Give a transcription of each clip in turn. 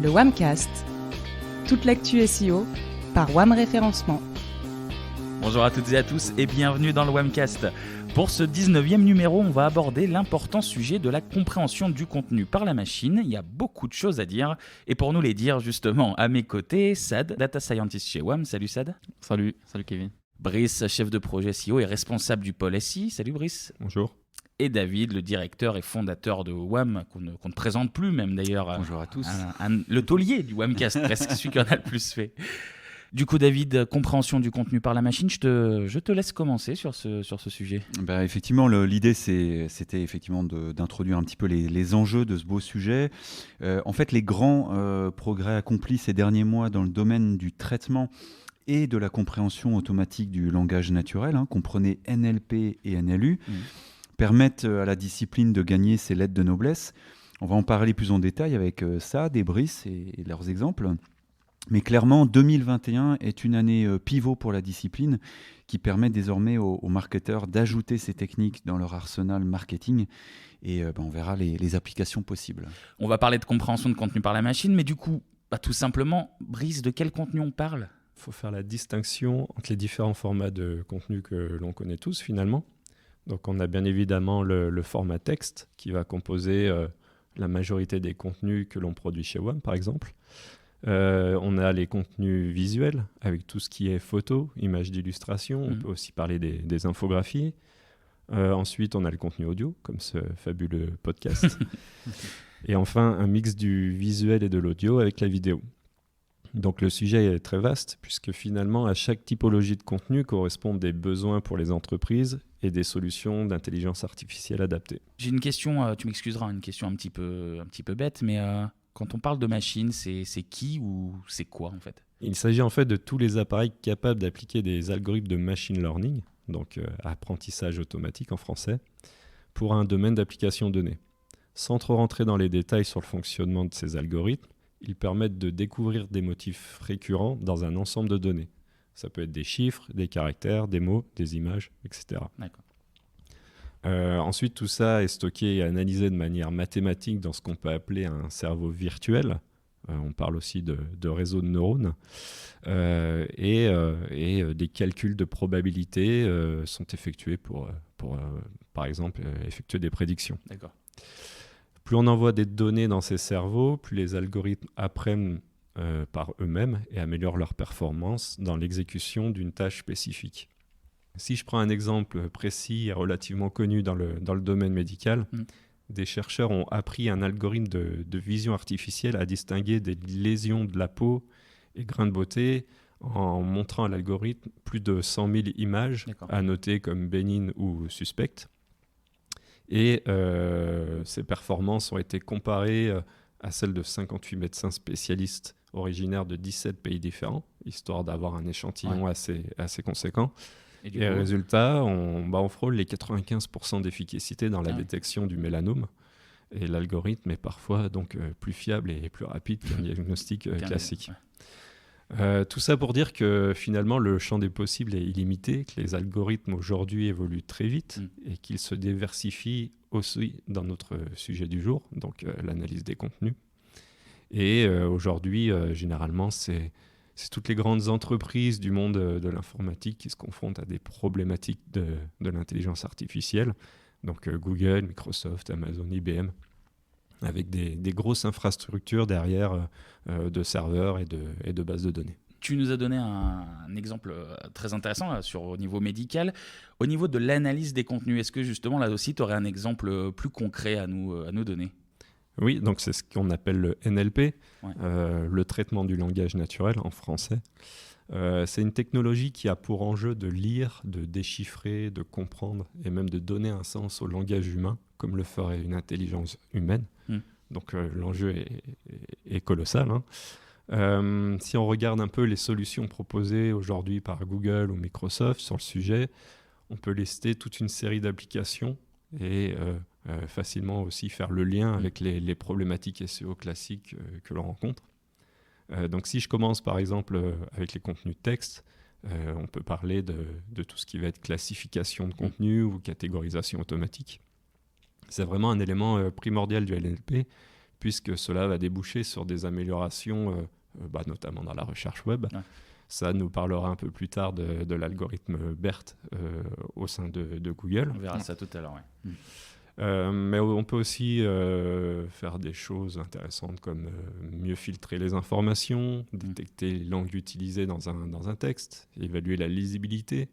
le WAMcast, toute l'actu SEO par WAM Référencement. Bonjour à toutes et à tous et bienvenue dans le WAMcast. Pour ce 19e numéro, on va aborder l'important sujet de la compréhension du contenu par la machine. Il y a beaucoup de choses à dire et pour nous les dire justement à mes côtés, Sad, Data Scientist chez WAM. Salut Sad. Salut Kevin. Brice, chef de projet SEO et responsable du pôle SI. Salut Brice. Bonjour. Et David, le directeur et fondateur de WAM, qu'on ne présente plus même d'ailleurs. Bonjour à tous. Le taulier du WAMcast, presque celui qui en a le plus fait. Du coup, David, compréhension du contenu par la machine, je te laisse commencer sur ce sujet. Effectivement, l'idée, c'était effectivement d'introduire un petit peu les enjeux de ce beau sujet. En fait, les grands progrès accomplis ces derniers mois dans le domaine du traitement et de la compréhension automatique du langage naturel, comprenez NLP et NLU, permettent à la discipline de gagner ses lettres de noblesse. On va en parler plus en détail avec Sad et Brice et leurs exemples. Mais clairement, 2021 est une année pivot pour la discipline qui permet désormais aux marketeurs d'ajouter ces techniques dans leur arsenal marketing et on verra les applications possibles. On va parler de compréhension de contenu par la machine, mais du coup, tout simplement, Brice, de quel contenu on parle ? Il faut faire la distinction entre les différents formats de contenu que l'on connaît tous finalement. Donc on a bien évidemment le format texte qui va composer la majorité des contenus que l'on produit chez WAM par exemple. On a les contenus visuels avec tout ce qui est photos, images d'illustration. On peut aussi parler des infographies. Ensuite, on a le contenu audio, comme ce fabuleux podcast. Et enfin, un mix du visuel et de l'audio avec la vidéo. Donc le sujet est très vaste, puisque finalement, à chaque typologie de contenu correspondent des besoins pour les entreprises et des solutions d'intelligence artificielle adaptées. J'ai une question, tu m'excuseras, une question un petit peu bête, mais... Quand on parle de machine, c'est qui ou c'est quoi en fait ? Il s'agit en fait de tous les appareils capables d'appliquer des algorithmes de machine learning, donc apprentissage automatique en français, pour un domaine d'application donné. Sans trop rentrer dans les détails sur le fonctionnement de ces algorithmes, ils permettent de découvrir des motifs récurrents dans un ensemble de données. Ça peut être des chiffres, des caractères, des mots, des images, etc. D'accord. Ensuite, tout ça est stocké et analysé de manière mathématique dans ce qu'on peut appeler un cerveau virtuel. On parle aussi de réseau de neurones. Et des calculs de probabilité sont effectués pour par exemple, effectuer des prédictions. D'accord. Plus on envoie des données dans ces cerveaux, plus les algorithmes apprennent par eux-mêmes et améliorent leur performance dans l'exécution d'une tâche spécifique. Si je prends un exemple précis et relativement connu dans le domaine médical, des chercheurs ont appris un algorithme de vision artificielle à distinguer des lésions de la peau et grains de beauté en montrant à l'algorithme plus de 100 000 images à noter comme bénignes ou suspectes. Et ces performances ont été comparées à celles de 58 médecins spécialistes originaires de 17 pays différents, histoire d'avoir un échantillon assez conséquent. Et résultat, on frôle les 95% d'efficacité dans la détection du mélanome. Et l'algorithme est parfois donc plus fiable et plus rapide qu'un diagnostic classique. Tout ça pour dire que finalement, le champ des possibles est illimité, que les algorithmes aujourd'hui évoluent très vite et qu'ils se diversifient aussi dans notre sujet du jour, donc l'analyse des contenus. Et aujourd'hui, généralement, c'est toutes les grandes entreprises du monde de l'informatique qui se confrontent à des problématiques de l'intelligence artificielle. Donc Google, Microsoft, Amazon, IBM, avec des grosses infrastructures derrière de serveurs et de bases de données. Tu nous as donné un exemple très intéressant là, au niveau médical. Au niveau de l'analyse des contenus, est-ce que justement là aussi tu aurais un exemple plus concret à nous donner ? Oui, donc c'est ce qu'on appelle le NLP, le traitement du langage naturel en français. C'est une technologie qui a pour enjeu de lire, de déchiffrer, de comprendre et même de donner un sens au langage humain, comme le ferait une intelligence humaine. Donc l'enjeu est colossal. Si on regarde un peu les solutions proposées aujourd'hui par Google ou Microsoft sur le sujet, on peut lister toute une série d'applications et facilement aussi faire le lien avec les problématiques SEO classiques que l'on rencontre. Donc si je commence par exemple avec les contenus texte, on peut parler de tout ce qui va être classification de contenu ou catégorisation automatique. C'est vraiment un élément primordial du NLP puisque cela va déboucher sur des améliorations, notamment dans la recherche web. Ouais. Ça nous parlera un peu plus tard de l'algorithme BERT au sein de Google. On verra ça tout à l'heure. Ouais. Mais on peut aussi faire des choses intéressantes comme mieux filtrer les informations, détecter les langues utilisées dans un texte, évaluer la lisibilité,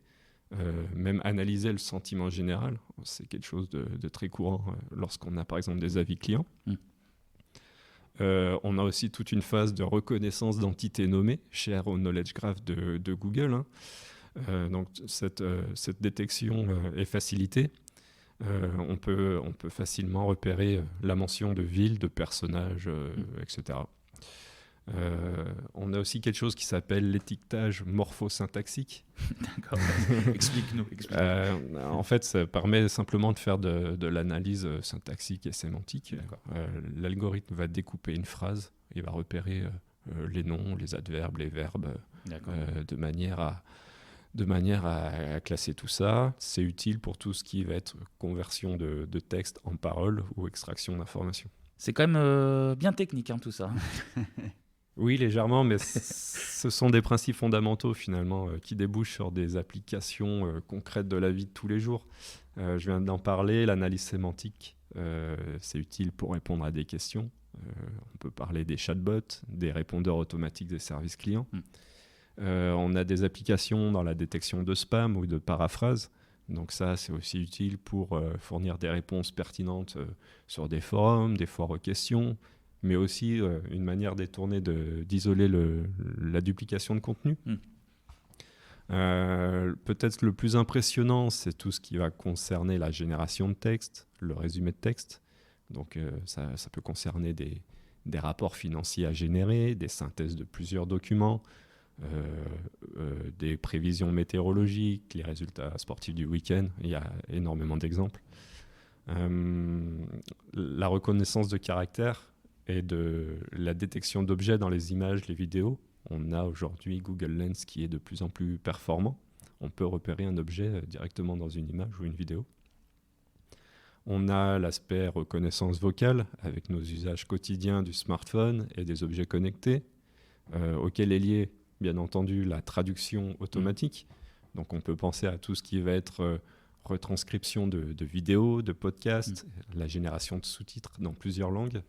même analyser le sentiment général. C'est quelque chose de très courant lorsqu'on a par exemple des avis clients. On a aussi toute une phase de reconnaissance d'entités nommées, chère au Knowledge Graph de Google. Donc cette détection est facilitée. On peut facilement repérer la mention de villes, de personnages, etc. On a aussi quelque chose qui s'appelle l'étiquetage morphosyntaxique. D'accord. Explique-nous. En fait, ça permet simplement de faire de l'analyse syntaxique et sémantique. L'algorithme va découper une phrase, il va repérer les noms, les adverbes, les verbes, de manière à classer tout ça. C'est utile pour tout ce qui va être conversion de texte en paroles ou extraction d'informations. C'est quand même bien technique, tout ça. Oui, légèrement, mais ce sont des principes fondamentaux finalement qui débouchent sur des applications concrètes de la vie de tous les jours. Je viens d'en parler, l'analyse sémantique, c'est utile pour répondre à des questions. On peut parler des chatbots, des répondeurs automatiques des services clients. On a des applications dans la détection de spam ou de paraphrase. Donc ça, c'est aussi utile pour fournir des réponses pertinentes sur des forums, des foires aux questions, mais aussi une manière détournée d'isoler la duplication de contenu. Peut-être le plus impressionnant, c'est tout ce qui va concerner la génération de texte, le résumé de texte. Donc ça peut concerner des rapports financiers à générer, des synthèses de plusieurs documents, des prévisions météorologiques, les résultats sportifs du week-end. Il y a énormément d'exemples. La reconnaissance de caractères et de la détection d'objets dans les images, les vidéos. On a aujourd'hui Google Lens qui est de plus en plus performant. On peut repérer un objet directement dans une image ou une vidéo. On a l'aspect reconnaissance vocale avec nos usages quotidiens du smartphone et des objets connectés, auquel est liée, bien entendu, la traduction automatique. Donc on peut penser à tout ce qui va être retranscription de vidéos, de podcasts, la génération de sous-titres dans plusieurs langues.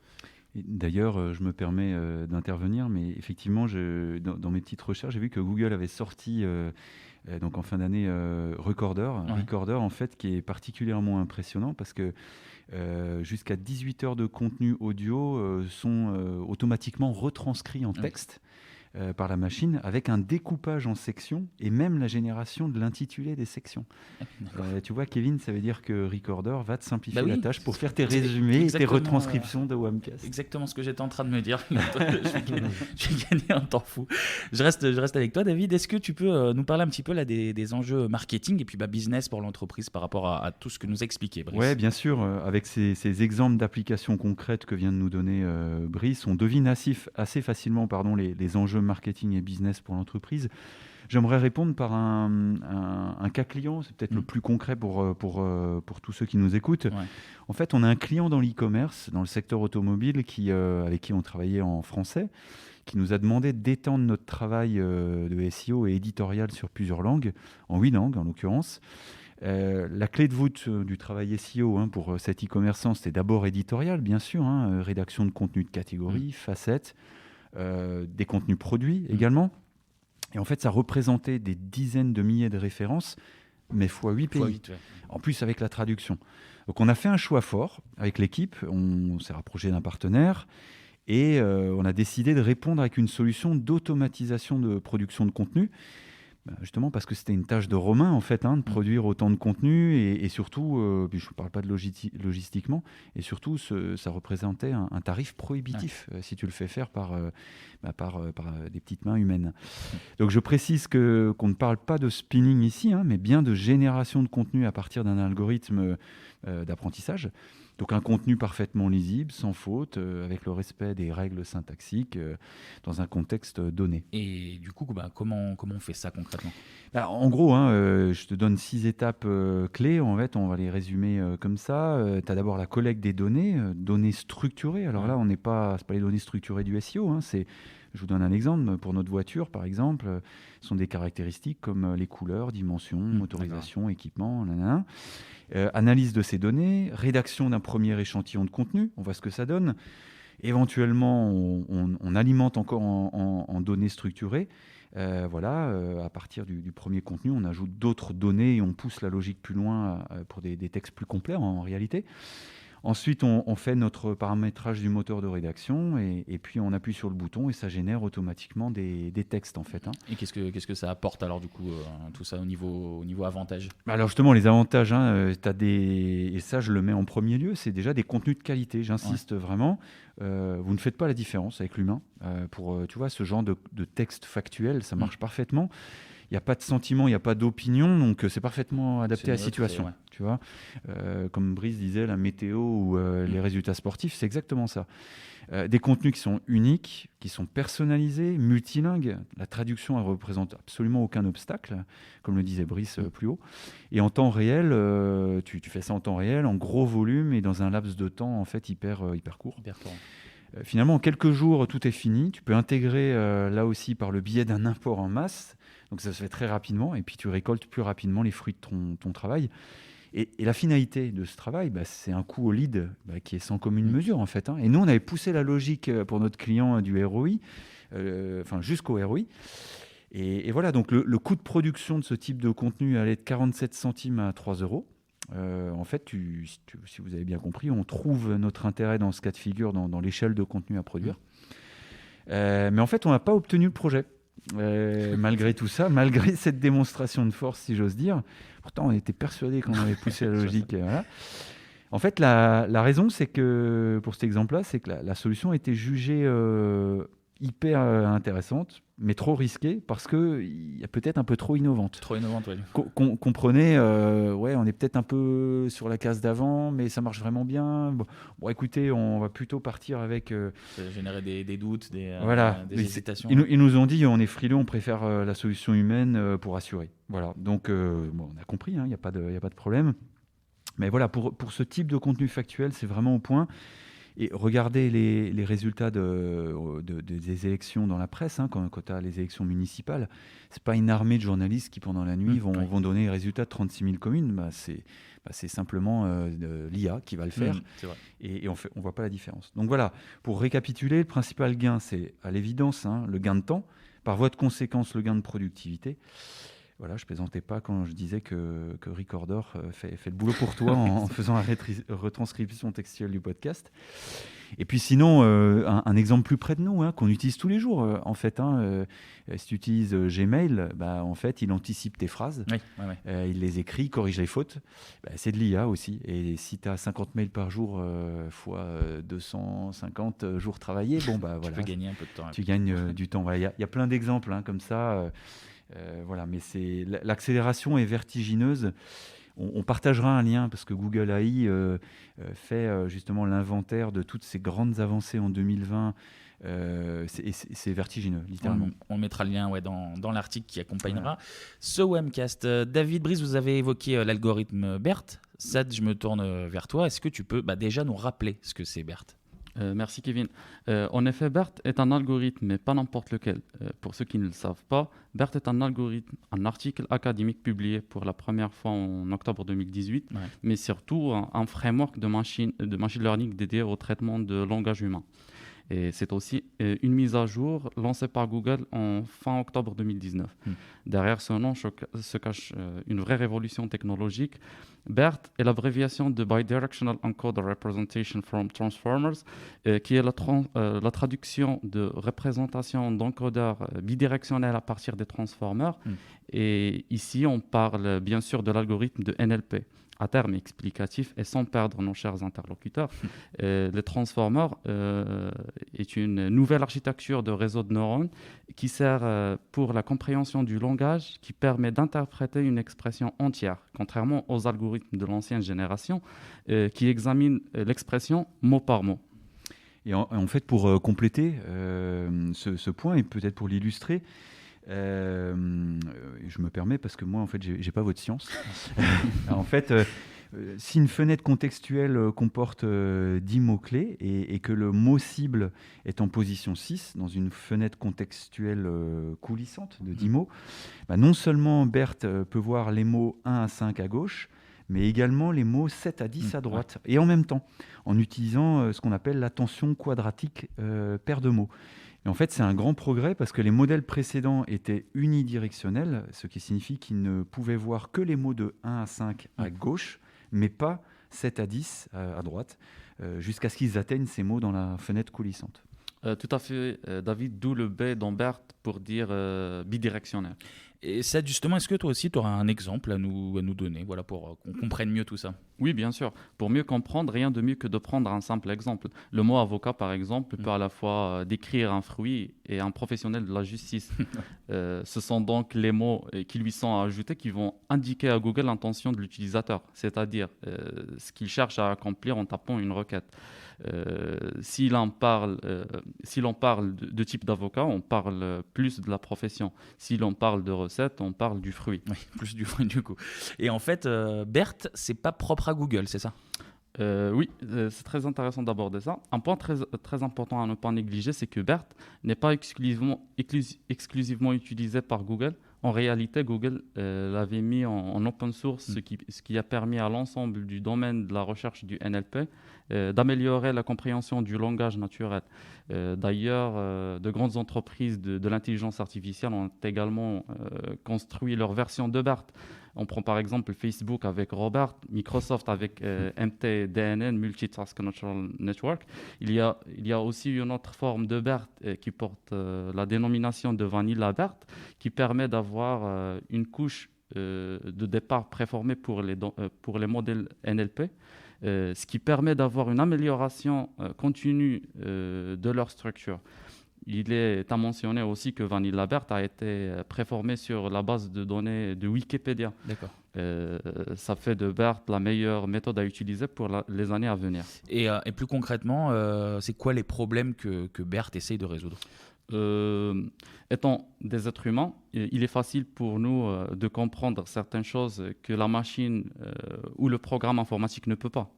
D'ailleurs, je me permets d'intervenir, mais effectivement, dans mes petites recherches, j'ai vu que Google avait sorti donc en fin d'année Recorder, en fait, qui est particulièrement impressionnant parce que jusqu'à 18 heures de contenu audio sont automatiquement retranscrits en texte. Par la machine, avec un découpage en sections et même la génération de l'intitulé des sections. Tu vois, Kevin, ça veut dire que Recorder va te simplifier la tâche pour faire tes résumés et tes retranscriptions de Wamcast. Exactement ce que j'étais en train de me dire. Je vais gagner un temps fou. Je reste avec toi, David. Est-ce que tu peux nous parler un petit peu là, des enjeux marketing et puis business pour l'entreprise par rapport à tout ce que nous a expliqué, Brice ? Oui, bien sûr. Avec ces exemples d'applications concrètes que vient de nous donner Brice, on devine assez facilement les enjeux marketing et business pour l'entreprise. J'aimerais répondre par un cas client, c'est peut-être le plus concret pour tous ceux qui nous écoutent. Ouais. En fait, on a un client dans l'e-commerce, dans le secteur automobile, avec qui on travaillait en français, qui nous a demandé d'étendre notre travail de SEO et éditorial sur plusieurs langues, en 8 langues en l'occurrence. La clé de voûte du travail SEO pour cet e-commerçant, c'était d'abord éditorial, bien sûr, rédaction de contenu de catégorie, facettes, des contenus produits également. Et en fait, ça représentait des dizaines de milliers de références, mais fois 8 pays. 8, ouais. En plus, avec la traduction. Donc, on a fait un choix fort avec l'équipe. On s'est rapproché d'un partenaire et on a décidé de répondre avec une solution d'automatisation de production de contenu. Justement parce que c'était une tâche de Romain en fait de produire autant de contenu et surtout, je ne parle pas de logistiquement, et surtout ça représentait un tarif prohibitif si tu le fais faire par des petites mains humaines. Donc je précise qu'on ne parle pas de spinning ici, mais bien de génération de contenu à partir d'un algorithme d'apprentissage. Donc un contenu parfaitement lisible, sans faute, avec le respect des règles syntaxiques, dans un contexte donné. Et du coup, comment on fait ça concrètement ? En gros, je te donne 6 étapes clés. En fait, on va les résumer comme ça. Tu as d'abord la collecte des données, données structurées. Alors là, c'est pas les données structurées du SEO. Je vous donne un exemple. Pour notre voiture, par exemple, ce sont des caractéristiques comme les couleurs, dimensions, motorisation, équipement, nanana. Analyse de ces données, rédaction d'un premier échantillon de contenu, on voit ce que ça donne. Éventuellement, on alimente encore en données structurées. À partir du premier contenu, on ajoute d'autres données et on pousse la logique plus loin pour des textes plus complets en réalité. Ensuite, on fait notre paramétrage du moteur de rédaction et puis on appuie sur le bouton et ça génère automatiquement des textes en fait. Et qu'est-ce que ça apporte alors du coup tout ça au niveau avantage ? Alors justement, les avantages, et ça je le mets en premier lieu, c'est déjà des contenus de qualité. J'insiste vraiment. Vous ne faites pas la différence avec l'humain. Pour ce genre de texte factuel, ça marche parfaitement. Il n'y a pas de sentiment, il n'y a pas d'opinion, donc c'est parfaitement adapté à la situation. Tu vois, comme Brice disait, la météo ou les résultats sportifs, c'est exactement ça. Des contenus qui sont uniques, qui sont personnalisés, multilingues. La traduction, elle ne représente absolument aucun obstacle, comme le disait Brice plus haut. Et en temps réel, tu fais ça en temps réel, en gros volume et dans un laps de temps en fait hyper court. Finalement, en quelques jours, tout est fini. Tu peux intégrer là aussi par le biais d'un import en masse. Donc ça se fait très rapidement et puis tu récoltes plus rapidement les fruits de ton travail. Et la finalité de ce travail, c'est un coût au lead qui est sans commune mesure en fait. Et nous, on avait poussé la logique pour notre client du ROI, jusqu'au ROI. Et voilà, donc le coût de production de ce type de contenu allait de 47 centimes à 3 €. En fait, si vous avez bien compris, on trouve notre intérêt dans ce cas de figure, dans l'échelle de contenu à produire. Mais en fait, on n'a pas obtenu le projet. Malgré tout ça, malgré cette démonstration de force, si j'ose dire. Pourtant, on était persuadés qu'on avait poussé la logique. Voilà. En fait, la raison, c'est que, pour cet exemple-là, c'est que la solution a été jugée hyper intéressante, mais trop risquée, parce qu'il y a peut-être un peu trop innovante. Trop innovante, oui. Comprenez, on est peut-être un peu sur la case d'avant, mais ça marche vraiment bien. Bon, écoutez, on va plutôt partir avec... Ça générer des doutes, des hésitations. Ils nous ont dit, on est frileux, on préfère la solution humaine pour assurer. Voilà, donc on a compris, il n'y a pas de problème. Mais voilà, pour ce type de contenu factuel, c'est vraiment au point. Et regardez les résultats des élections dans la presse, quand tu as les élections municipales. Ce n'est pas une armée de journalistes qui, pendant la nuit, vont donner les résultats de 36 000 communes. C'est simplement l'IA qui va le faire. C'est vrai. Et on ne voit pas la différence. Donc voilà, pour récapituler, le principal gain, c'est à l'évidence le gain de temps. Par voie de conséquence, le gain de productivité. Voilà, je ne plaisantais pas quand je disais que Recorder fait le boulot pour toi en faisant la retranscription textuelle du podcast. Et puis sinon, un exemple plus près de nous, qu'on utilise tous les jours. En fait, si tu utilises Gmail, en fait, il anticipe tes phrases, il les écrit, corrige les fautes. C'est de l'IA aussi. Et si tu as 50 mails par jour fois 250 jours travaillés, voilà. Tu peux gagner un peu de temps. Tu gagnes du temps. Il y a plein d'exemples comme ça. Mais l'accélération est vertigineuse. On partagera un lien parce que Google AI fait justement l'inventaire de toutes ces grandes avancées en 2020. C'est vertigineux, littéralement. On mettra le lien dans l'article qui accompagnera ce webcast. David Brice, vous avez évoqué l'algorithme BERT. Sad, je me tourne vers toi. Est-ce que tu peux déjà nous rappeler ce que c'est BERT ? Merci Kevin. En effet, BERT est un algorithme, mais pas n'importe lequel. Pour ceux qui ne le savent pas, BERT est un algorithme, un article académique publié pour la première fois en octobre 2018, mais surtout un framework de machine learning dédié au traitement de langage humain. Et c'est aussi une mise à jour lancée par Google en fin octobre 2019. Derrière ce nom se cache une vraie révolution technologique. BERT est l'abréviation de Bidirectional Encoder Representation from Transformers, qui est la traduction de représentation d'encodeurs bidirectionnels à partir des transformers. Et ici, on parle bien sûr de l'algorithme de NLP, à terme explicatif et sans perdre nos chers interlocuteurs. Le Transformer est une nouvelle architecture de réseau de neurones qui sert pour la compréhension du langage, qui permet d'interpréter une expression entière, contrairement aux algorithmes de l'ancienne génération qui examinent l'expression mot par mot. Et en fait, pour compléter ce point et peut-être pour l'illustrer, je me permets parce que moi, en fait, j'ai pas votre science. En fait, si une fenêtre contextuelle comporte 10 mots-clés et que le mot cible est en position 6 dans une fenêtre contextuelle coulissante de 10 mots, non seulement Berthe peut voir les mots 1 à 5 à gauche, mais également les mots 7 à 10 à droite, et en même temps, en utilisant ce qu'on appelle l'attention quadratique paire de mots. Et en fait, c'est un grand progrès parce que les modèles précédents étaient unidirectionnels, ce qui signifie qu'ils ne pouvaient voir que les mots de 1 à 5 à gauche, mais pas 7 à 10 à droite, jusqu'à ce qu'ils atteignent ces mots dans la fenêtre coulissante. Tout à fait, David, d'où le B dans Berthe pour dire bidirectionnel. Et ça, justement, est-ce que toi aussi, tu auras un exemple à nous donner, voilà, pour qu'on comprenne mieux tout ça? Oui, bien sûr. Pour mieux comprendre, rien de mieux que de prendre un simple exemple. Le mot avocat, par exemple, peut à la fois décrire un fruit et un professionnel de la justice. Ce sont donc les mots qui lui sont ajoutés qui vont indiquer à Google l'intention de l'utilisateur, c'est-à-dire ce qu'il cherche à accomplir en tapant une requête. Si l'on parle de type d'avocat, on parle plus de la profession. Si l'on parle de recette, on parle du fruit. Oui, plus du fruit du coup. Et en fait, Berthe, c'est pas propre à Google, c'est ça? Oui, c'est très intéressant d'aborder ça. Un point très important à ne pas négliger, c'est que Berthe n'est pas exclusivement utilisé par Google. En réalité, Google l'avait mis en open source, ce qui a permis à l'ensemble du domaine de la recherche du NLP d'améliorer la compréhension du langage naturel. D'ailleurs, de grandes entreprises de l'intelligence artificielle ont également construit leur version de Berthe. On prend par exemple Facebook avec Robert, Microsoft avec MTDNN, Multitask Natural Network. Il y a aussi une autre forme de BERT qui porte la dénomination de Vanilla BERT, qui permet d'avoir une couche de départ préformée pour les modèles NLP, ce qui permet d'avoir une amélioration continue de leur structure. Il est à mentionner aussi que Vanilla BERT a été préformé sur la base de données de Wikipédia. D'accord. Ça fait de BERT la meilleure méthode à utiliser pour les années à venir. Et plus concrètement, c'est quoi les problèmes que Berthe essaye de résoudre? Étant des êtres humains, il est facile pour nous de comprendre certaines choses que la machine ou le programme informatique ne peut pas.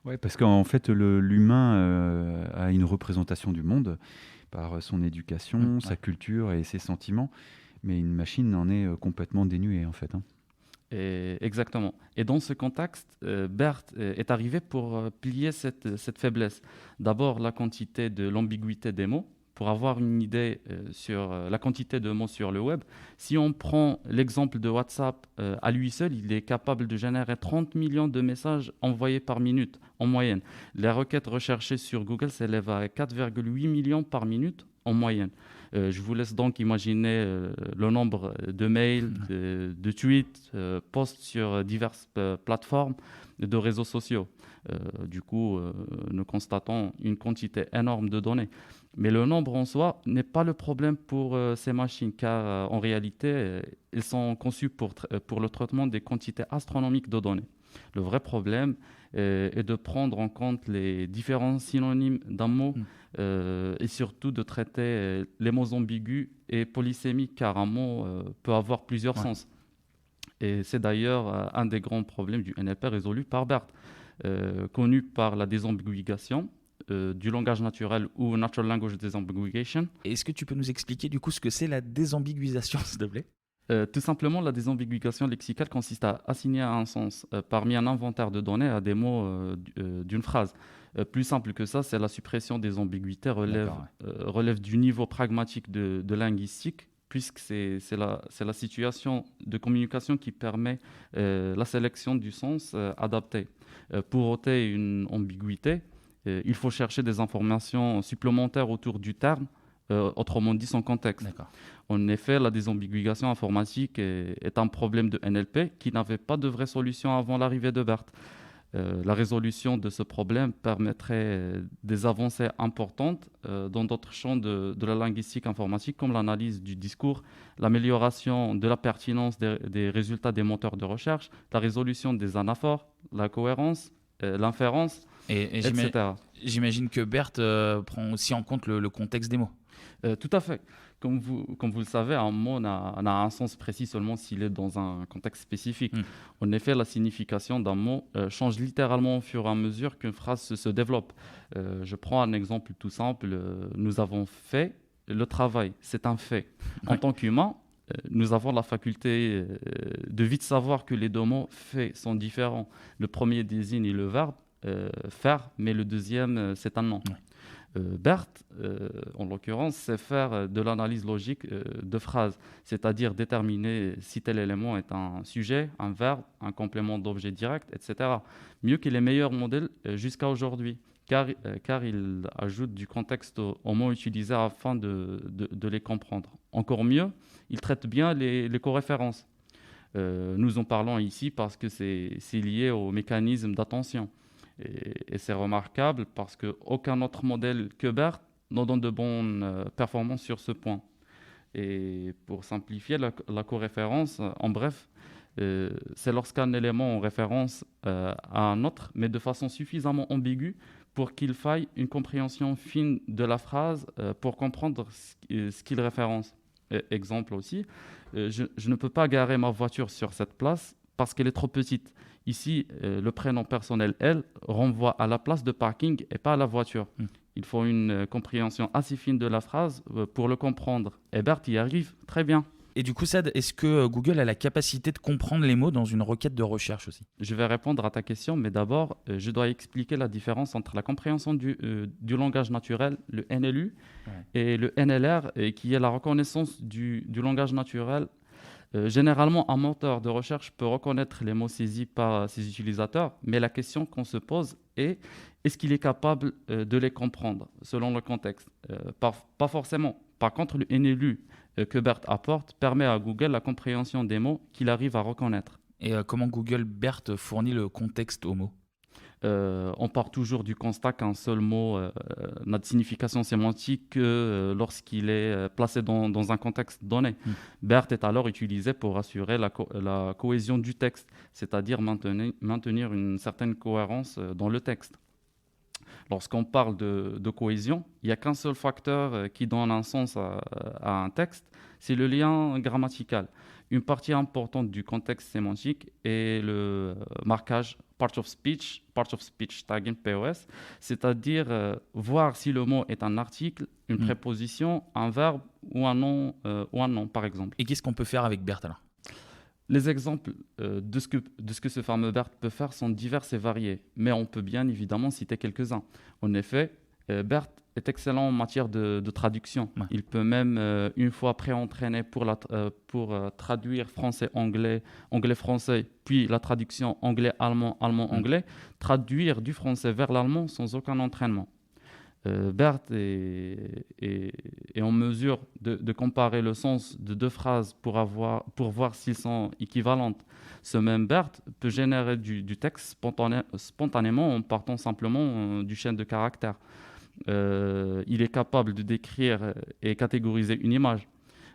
Oui, parce qu'en fait, l'humain a une représentation du monde par son éducation, sa culture et ses sentiments, mais une machine en est complètement dénuée en fait. Exactement. Et dans ce contexte, Berthe est arrivé pour plier cette faiblesse. D'abord, la quantité de l'ambiguïté des mots. Pour avoir une idée sur la quantité de mots sur le web, si on prend l'exemple de WhatsApp, à lui seul, il est capable de générer 30 millions de messages envoyés par minute en moyenne. Les requêtes recherchées sur Google s'élèvent à 4,8 millions par minute en moyenne. Je vous laisse donc imaginer le nombre de mails, de tweets, posts sur diverses plateformes de réseaux sociaux. Du coup, nous constatons une quantité énorme de données. Mais le nombre en soi n'est pas le problème pour ces machines, car en réalité, elles sont conçues pour le traitement des quantités astronomiques de données. Le vrai problème est de prendre en compte les différents synonymes d'un mot et surtout de traiter les mots ambigus et polysémiques, car un mot peut avoir plusieurs sens. Et c'est d'ailleurs un des grands problèmes du NLP résolu par Berthe, connu par la désambiguation du langage naturel ou Natural Language Disambiguation. Est-ce que tu peux nous expliquer du coup ce que c'est la désambiguisation, s'il te plaît? Tout simplement, la désambiguation lexicale consiste à assigner un sens parmi un inventaire de données à des mots d'une phrase. Plus simple que ça, c'est la suppression des ambiguïtés relève du niveau pragmatique de linguistique, puisque c'est la situation de communication qui permet la sélection du sens adapté. Pour ôter une ambiguïté, il faut chercher des informations supplémentaires autour du terme autrement dit son contexte. D'accord. En effet, la désambiguïsation informatique est un problème de NLP qui n'avait pas de vraie solution avant l'arrivée de BERT. La résolution de ce problème permettrait des avancées importantes dans d'autres champs de la linguistique informatique, comme l'analyse du discours, l'amélioration de la pertinence des résultats des moteurs de recherche, la résolution des anaphores, la cohérence, l'inférence, Et etc. j'imagine que BERT prend aussi en compte le contexte des mots. Tout à fait. Comme vous le savez, un mot n'a un sens précis seulement s'il est dans un contexte spécifique. En effet, la signification d'un mot change littéralement au fur et à mesure qu'une phrase se développe. Je prends un exemple tout simple. Nous avons fait le travail. C'est un fait. En tant qu'humain, nous avons la faculté de vite savoir que les deux mots « fait » sont différents. Le premier désigne le verbe « faire », mais le deuxième, c'est un nom. BERT, en l'occurrence, c'est faire de l'analyse logique de phrases, c'est-à-dire déterminer si tel élément est un sujet, un verbe, un complément d'objet direct, etc. Mieux que les meilleurs modèles jusqu'à aujourd'hui, car il ajoute du contexte aux mots utilisés afin de les comprendre. Encore mieux, il traite bien les coréférences. Nous en parlons ici parce que c'est lié au mécanisme d'attention. Et c'est remarquable parce qu'aucun autre modèle que BERT ne donne de bonnes performances sur ce point. Et pour simplifier, la coréférence, en bref, c'est lorsqu'un élément en référence à un autre, mais de façon suffisamment ambiguë pour qu'il faille une compréhension fine de la phrase pour comprendre ce qu'il référence. Exemple aussi, je ne peux pas garer ma voiture sur cette place parce qu'elle est trop petite. Ici, le prénom personnel « elle » renvoie à la place de parking et pas à la voiture. Il faut une compréhension assez fine de la phrase pour le comprendre. Et BERT y arrive très bien. Et du coup, Sad, est-ce que Google a la capacité de comprendre les mots dans une requête de recherche aussi? Je vais répondre à ta question, mais d'abord, je dois expliquer la différence entre la compréhension du langage naturel, le NLU, et le NLR, qui est la reconnaissance du langage naturel. Généralement, un moteur de recherche peut reconnaître les mots saisis par ses utilisateurs, mais la question qu'on se pose est est-ce qu'il est capable de les comprendre selon le contexte? Pas forcément. Par contre, le NLU que BERT apporte permet à Google la compréhension des mots qu'il arrive à reconnaître. Et comment Google BERT fournit le contexte aux mots? On part toujours du constat qu'un seul mot n'a de signification sémantique que lorsqu'il est placé dans un contexte donné. BERT est alors utilisé pour assurer la cohésion du texte, c'est-à-dire maintenir une certaine cohérence dans le texte. Lorsqu'on parle de cohésion, il n'y a qu'un seul facteur qui donne un sens à un texte, c'est le lien grammatical. Une partie importante du contexte sémantique est le marquage part of speech tagging POS, c'est-à-dire voir si le mot est un article, une préposition, un verbe ou un nom, par exemple. Et qu'est-ce qu'on peut faire avec BERT alors? Les exemples de ce que ce fameux BERT peut faire sont divers et variés, mais on peut bien évidemment citer quelques-uns. En effet, BERT est excellent en matière de traduction. Ouais. Il peut même, une fois pré-entraîné pour traduire français-anglais, anglais-français, puis la traduction anglais-allemand, allemand-anglais, traduire du français vers l'allemand sans aucun entraînement. BERT est en mesure de comparer le sens de deux phrases pour voir s'ils sont équivalentes. Ce même BERT peut générer du texte spontanément en partant simplement du chaîne de caractères. Il est capable de décrire et catégoriser une image.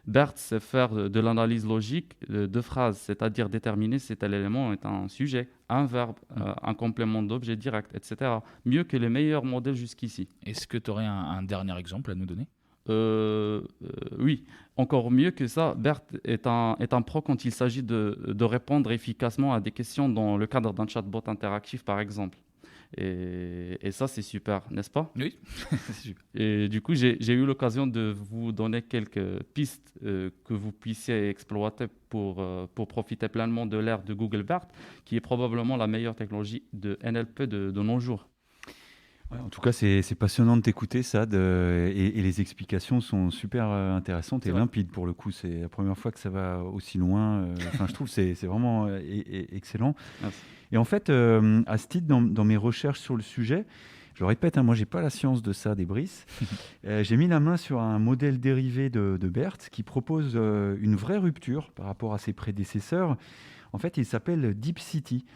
BERT sait faire de l'analyse logique de phrases, c'est-à-dire déterminer si tel élément est un sujet, un verbe, un complément d'objet direct, etc. Mieux que les meilleurs modèles jusqu'ici. Est-ce que tu aurais un dernier exemple à nous donner? Oui, encore mieux que ça, BERT est un pro quand il s'agit de répondre efficacement à des questions dans le cadre d'un chatbot interactif, par exemple. Et ça, c'est super, n'est-ce pas? Oui, c'est super. Et du coup, j'ai eu l'occasion de vous donner quelques pistes que vous puissiez exploiter pour profiter pleinement de l'ère de Google BERT, qui est probablement la meilleure technologie de NLP de nos jours. Ouais, en tout cas, c'est passionnant de t'écouter, Sad, et les explications sont super intéressantes et limpides pour le coup. C'est la première fois que ça va aussi loin. Je trouve que c'est vraiment excellent. Merci. Et en fait, à ce titre, dans mes recherches sur le sujet, Je le répète, moi, j'ai pas la science de ça, des Brice. J'ai mis la main sur un modèle dérivé de BERT qui propose une vraie rupture par rapport à ses prédécesseurs. En fait, il s'appelle DeepCity,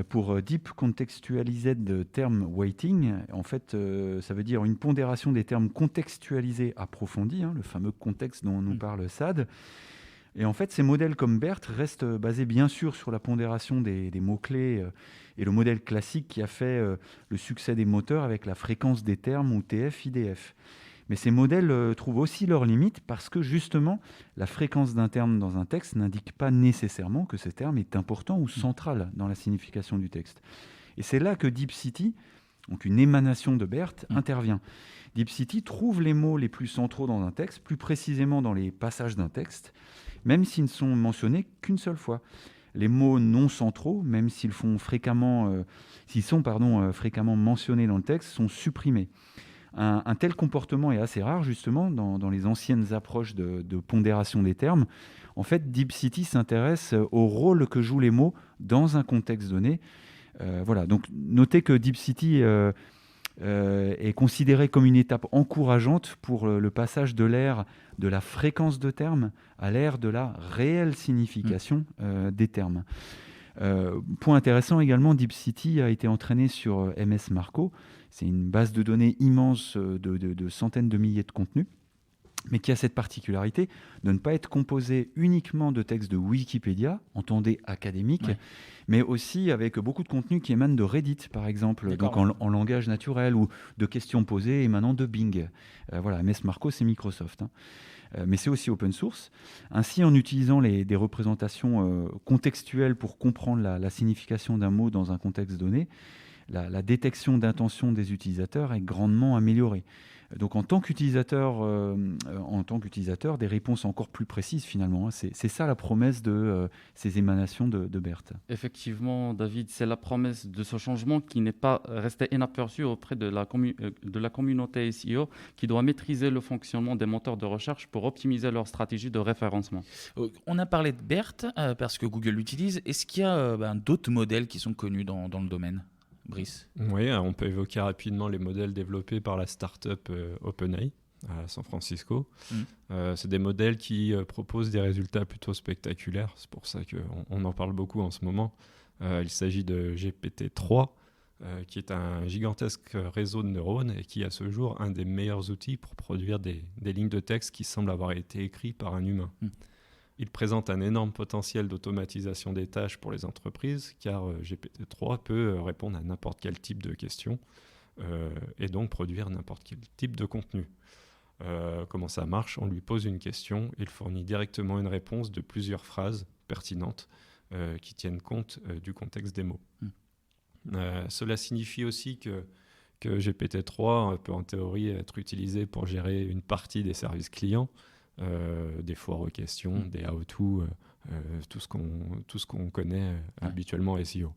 pour Deep Contextualized Term Weighting. En fait, ça veut dire une pondération des termes contextualisés approfondis, le fameux contexte dont nous parle Sade. Et en fait, ces modèles comme BERT restent basés bien sûr sur la pondération des mots-clés et le modèle classique qui a fait le succès des moteurs avec la fréquence des termes ou TF-IDF. Mais ces modèles trouvent aussi leurs limites parce que justement, la fréquence d'un terme dans un texte n'indique pas nécessairement que ce terme est important ou central dans la signification du texte. Et c'est là que DeepCity, donc une émanation de BERT, intervient. DeepCity trouve les mots les plus centraux dans un texte, plus précisément dans les passages d'un texte, même s'ils ne sont mentionnés qu'une seule fois. Les mots non centraux, même s'ils sont fréquemment mentionnés dans le texte, sont supprimés. Un tel comportement est assez rare, justement, dans les anciennes approches de pondération des termes. En fait, DeepCity s'intéresse au rôle que jouent les mots dans un contexte donné. Voilà. Donc, notez que DeepCity est considéré comme une étape encourageante pour le passage de l'ère de la fréquence de termes à l'ère de la réelle signification des termes. Point intéressant également, DeepCity a été entraîné sur MS Marco. C'est une base de données immense de centaines de milliers de contenus, mais qui a cette particularité de ne pas être composé uniquement de textes de Wikipédia, entendez académiques, mais aussi avec beaucoup de contenus qui émanent de Reddit, par exemple, donc en langage naturel, ou de questions posées émanant de Bing. Voilà, MS Marco, c'est Microsoft. Mais c'est aussi open source. Ainsi, en utilisant des représentations contextuelles pour comprendre la signification d'un mot dans un contexte donné, la détection d'intention des utilisateurs est grandement améliorée. Donc en tant qu'utilisateur, des réponses encore plus précises finalement. C'est ça la promesse de ces émanations de BERT. Effectivement, David, c'est la promesse de ce changement qui n'est pas resté inaperçu auprès de la communauté SEO qui doit maîtriser le fonctionnement des moteurs de recherche pour optimiser leur stratégie de référencement. On a parlé de BERT parce que Google l'utilise. Est-ce qu'il y a d'autres modèles qui sont connus dans le domaine ? Brice. Oui, on peut évoquer rapidement les modèles développés par la start-up OpenAI à San Francisco. C'est des modèles qui proposent des résultats plutôt spectaculaires. C'est pour ça qu'on en parle beaucoup en ce moment. Il s'agit de GPT-3, qui est un gigantesque réseau de neurones et qui, à ce jour, un des meilleurs outils pour produire des lignes de texte qui semblent avoir été écrites par un humain. Il présente un énorme potentiel d'automatisation des tâches pour les entreprises, car GPT-3 peut répondre à n'importe quel type de questions et donc produire n'importe quel type de contenu. Comment ça marche ? On lui pose une question, il fournit directement une réponse de plusieurs phrases pertinentes qui tiennent compte du contexte des mots. Cela signifie aussi que GPT-3 peut en théorie être utilisé pour gérer une partie des services clients, des foires aux questions, des how-to, tout ce qu'on connaît habituellement SEO.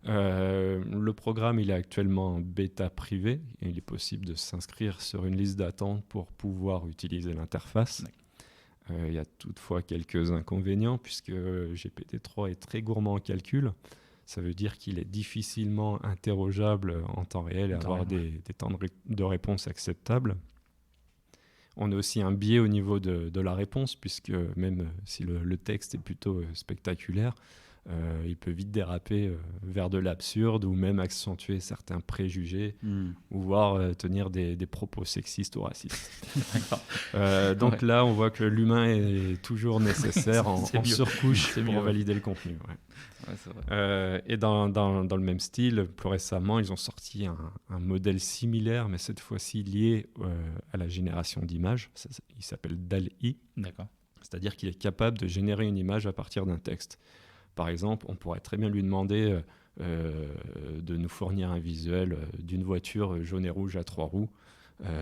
Le programme il est actuellement en bêta privée et il est possible de s'inscrire sur une liste d'attente pour pouvoir utiliser l'interface. Il y a toutefois quelques inconvénients puisque GPT-3 est très gourmand en calcul. Ça veut dire qu'il est difficilement interrogeable en temps réel et avoir des temps de réponse acceptables. On a aussi un biais au niveau de la réponse, puisque même si le texte est plutôt spectaculaire, il peut vite déraper vers de l'absurde ou même accentuer certains préjugés ou voire tenir des propos sexistes ou racistes. Donc là, on voit que l'humain est toujours nécessaire en surcouche pour valider le contenu. Ouais, c'est vrai. Et dans le même style, plus récemment, ils ont sorti un modèle similaire, mais cette fois-ci lié à la génération d'images. Il s'appelle DALL-E. D'accord. C'est-à-dire qu'il est capable de générer une image à partir d'un texte. Par exemple, on pourrait très bien lui demander de nous fournir un visuel d'une voiture jaune et rouge à 3 roues.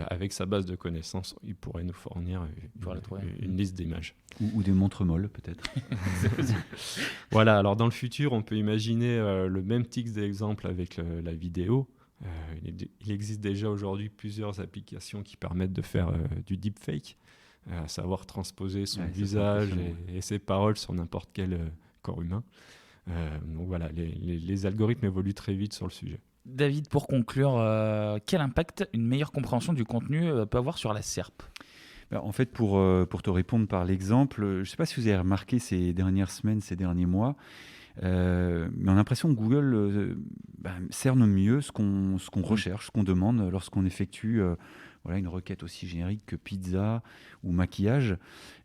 Avec sa base de connaissances, il pourrait nous fournir une liste d'images. Ou des montres molles, peut-être. Voilà, alors dans le futur, on peut imaginer le même type d'exemple avec la vidéo. Il existe déjà aujourd'hui plusieurs applications qui permettent de faire du deepfake, à savoir transposer son visage et ses paroles sur n'importe quel corps humain. Donc voilà, les algorithmes évoluent très vite sur le sujet. David, pour conclure, quel impact une meilleure compréhension du contenu peut avoir sur la SERP ? En fait, pour te répondre par l'exemple, je ne sais pas si vous avez remarqué ces dernières semaines, ces derniers mois, mais on a l'impression que Google cerne mieux ce qu'on recherche, ce qu'on demande lorsqu'on effectue une requête aussi générique que pizza ou maquillage.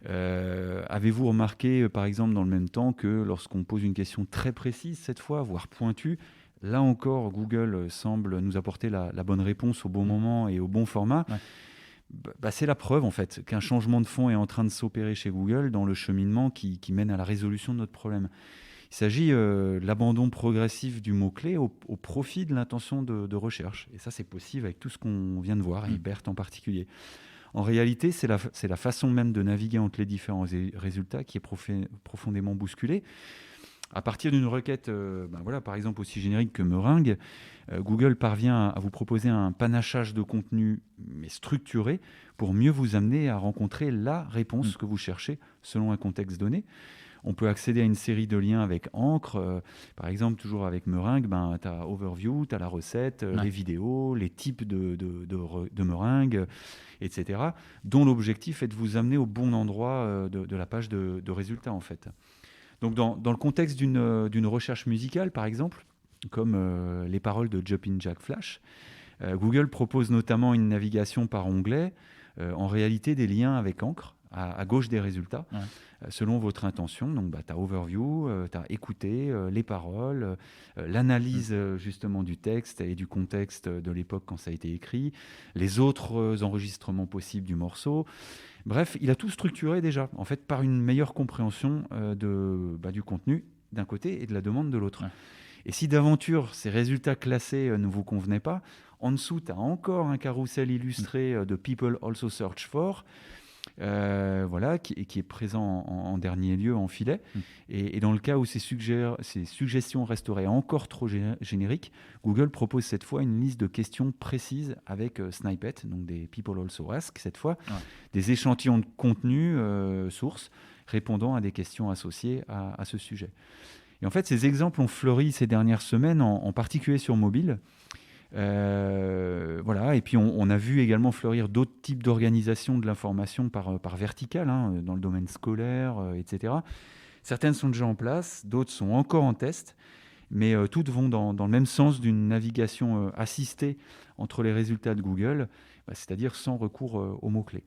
Avez-vous remarqué, par exemple, dans le même temps, que lorsqu'on pose une question très précise, cette fois, voire pointue, là encore, Google semble nous apporter la bonne réponse au bon moment et au bon format. Ouais. C'est la preuve, en fait, qu'un changement de fond est en train de s'opérer chez Google dans le cheminement qui mène à la résolution de notre problème. Il s'agit de l'abandon progressif du mot-clé au profit de l'intention de recherche. Et ça, c'est possible avec tout ce qu'on vient de voir, et BERT en particulier. En réalité, c'est la façon même de naviguer entre les différents résultats qui est profondément bousculée. À partir d'une requête, par exemple aussi générique que meringue, Google parvient à vous proposer un panachage de contenu mais structuré pour mieux vous amener à rencontrer la réponse que vous cherchez selon un contexte donné. On peut accéder à une série de liens avec encre. Par exemple, toujours avec meringue, tu as Overview, tu as la recette, les vidéos, les types de meringue, etc., dont l'objectif est de vous amener au bon endroit de la page de résultats, en fait. Donc, dans le contexte d'une recherche musicale, par exemple, comme les paroles de Jumpin' Jack Flash, Google propose notamment une navigation par onglet, en réalité des liens avec encre, à gauche des résultats, selon votre intention. Donc, tu as Overview, tu as écouté les paroles, l'analyse justement du texte et du contexte de l'époque quand ça a été écrit, les autres enregistrements possibles du morceau. Bref, il a tout structuré déjà, en fait, par une meilleure compréhension du contenu d'un côté et de la demande de l'autre. Ouais. Et si d'aventure ces résultats classés ne vous convenaient pas, en dessous, tu as encore un carrousel illustré de People Also Search For, qui est présent en dernier lieu en filet. Et dans le cas où ces suggestions resteraient encore trop génériques, Google propose cette fois une liste de questions précises avec snippets, donc des People Also Ask cette fois, des échantillons de contenu sources répondant à des questions associées à ce sujet. Et en fait, ces exemples ont fleuri ces dernières semaines, en particulier sur mobile. Et puis on a vu également fleurir d'autres types d'organisation de l'information par verticale, dans le domaine scolaire, etc. Certaines sont déjà en place, d'autres sont encore en test, mais toutes vont dans le même sens d'une navigation assistée entre les résultats de Google, c'est-à-dire sans recours aux mots-clés.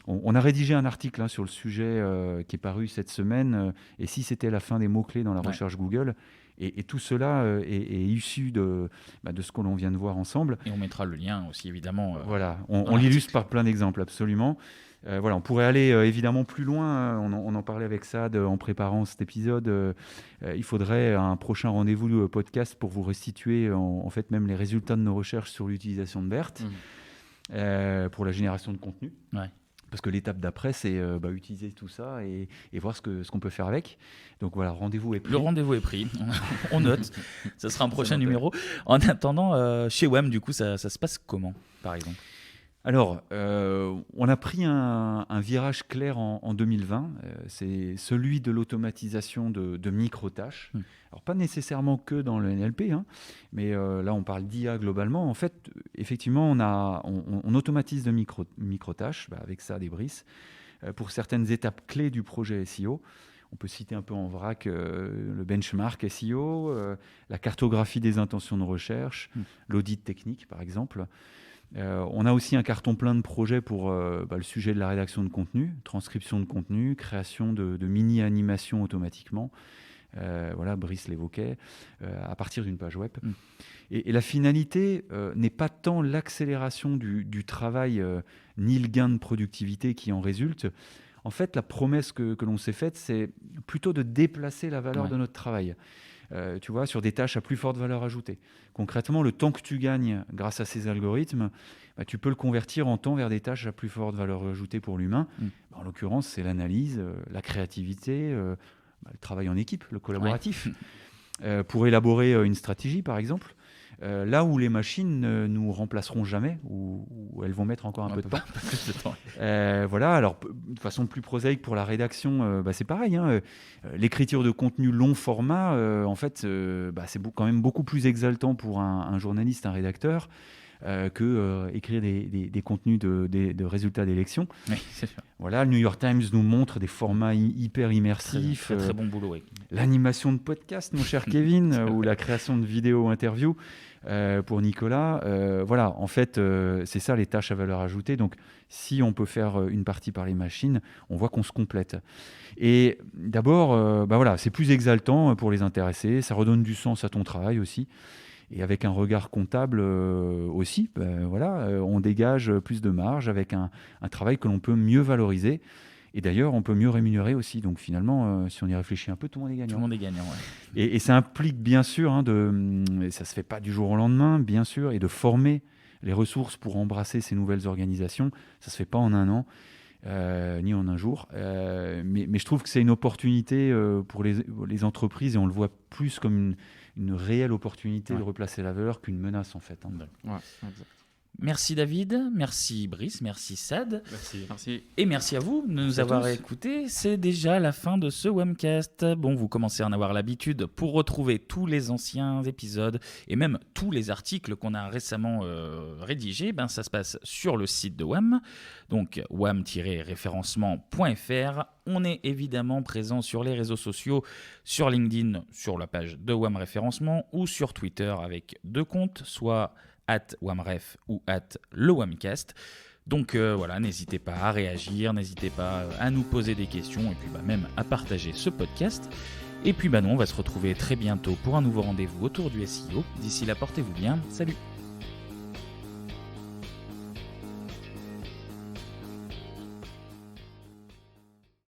On a rédigé un article sur le sujet qui est paru cette semaine, et si c'était la fin des mots-clés dans la recherche Google. Et tout cela est issu de ce que l'on vient de voir ensemble. Et on mettra le lien aussi, évidemment. On l'illustre par plein d'exemples, absolument. On pourrait aller évidemment plus loin. On en parlait avec Saad en préparant cet épisode. Il faudrait un prochain rendez-vous podcast pour vous restituer en fait même les résultats de nos recherches sur l'utilisation de BERT pour la génération de contenu. Ouais. Parce que l'étape d'après, c'est utiliser tout ça et voir ce qu'on peut faire avec. Donc voilà, rendez-vous est pris. Le rendez-vous est pris. On note. Ça sera un prochain numéro. En attendant, chez WAM, du coup, ça se passe comment, par exemple ? Alors, on a pris un virage clair en 2020. C'est celui de l'automatisation de micro-tâches. Alors, pas nécessairement que dans le NLP, mais là, on parle d'IA globalement. En fait, effectivement, on automatise de micro-tâches, avec ça, des brises, pour certaines étapes clés du projet SEO. On peut citer un peu en vrac le benchmark SEO, la cartographie des intentions de recherche, l'audit technique, par exemple. On a aussi un carton plein de projets pour le sujet de la rédaction de contenu, transcription de contenu, création de mini-animations automatiquement. Brice l'évoquait, à partir d'une page web. Et la finalité n'est pas tant l'accélération du travail ni le gain de productivité qui en résulte. En fait, la promesse que l'on s'est faite, c'est plutôt de déplacer la valeur de notre travail. Tu vois, sur des tâches à plus forte valeur ajoutée. Concrètement, le temps que tu gagnes grâce à ces algorithmes, tu peux le convertir en temps vers des tâches à plus forte valeur ajoutée pour l'humain. En l'occurrence, c'est l'analyse, la créativité, le travail en équipe, le collaboratif. Pour élaborer une stratégie, par exemple, là où les machines ne nous remplaceront jamais, ou elles vont mettre encore un peu de temps. Plus de temps. Voilà, alors de façon plus prosaïque pour la rédaction, c'est pareil. L'écriture de contenu long format, en fait, c'est quand même beaucoup plus exaltant pour un journaliste, un rédacteur, que écrire des contenus de résultats d'élections. Oui, c'est sûr. Voilà, le New York Times nous montre des formats hyper immersifs. Très bon boulot. Oui. L'animation de podcast, mon cher Kevin, ou la création de vidéos interviews pour Nicolas. Voilà, en fait, c'est ça les tâches à valeur ajoutée. Donc, si on peut faire une partie par les machines, on voit qu'on se complète. Et d'abord, voilà, c'est plus exaltant pour les intéressés. Ça redonne du sens à ton travail aussi. Et avec un regard comptable aussi, on dégage plus de marge avec un travail que l'on peut mieux valoriser. Et d'ailleurs, on peut mieux rémunérer aussi. Donc finalement, si on y réfléchit un peu, tout le monde est gagnant. Tout le monde est gagnant, ouais. Et ça implique bien sûr, ça ne se fait pas du jour au lendemain, bien sûr, et de former les ressources pour embrasser ces nouvelles organisations. Ça ne se fait pas en un an, ni en un jour. Mais je trouve que c'est une opportunité pour les entreprises, et on le voit plus comme une réelle opportunité de replacer la valeur qu'une menace en fait. Ouais, exact. Merci David, merci Brice, merci Sad. Merci. Et merci à vous de nous avoir écoutés. C'est déjà la fin de ce Webcast. Bon, vous commencez à en avoir l'habitude. Pour retrouver tous les anciens épisodes et même tous les articles qu'on a récemment rédigés, ça se passe sur le site de WAM, donc wam-référencement.fr. On est évidemment présent sur les réseaux sociaux, sur LinkedIn, sur la page de WAM Référencement, ou sur Twitter avec 2 comptes, soit @wamref ou @lewamcast. Donc voilà, n'hésitez pas à réagir, n'hésitez pas à nous poser des questions et puis même à partager ce podcast. Et puis nous, on va se retrouver très bientôt pour un nouveau rendez-vous autour du SEO. D'ici là, portez-vous bien. Salut!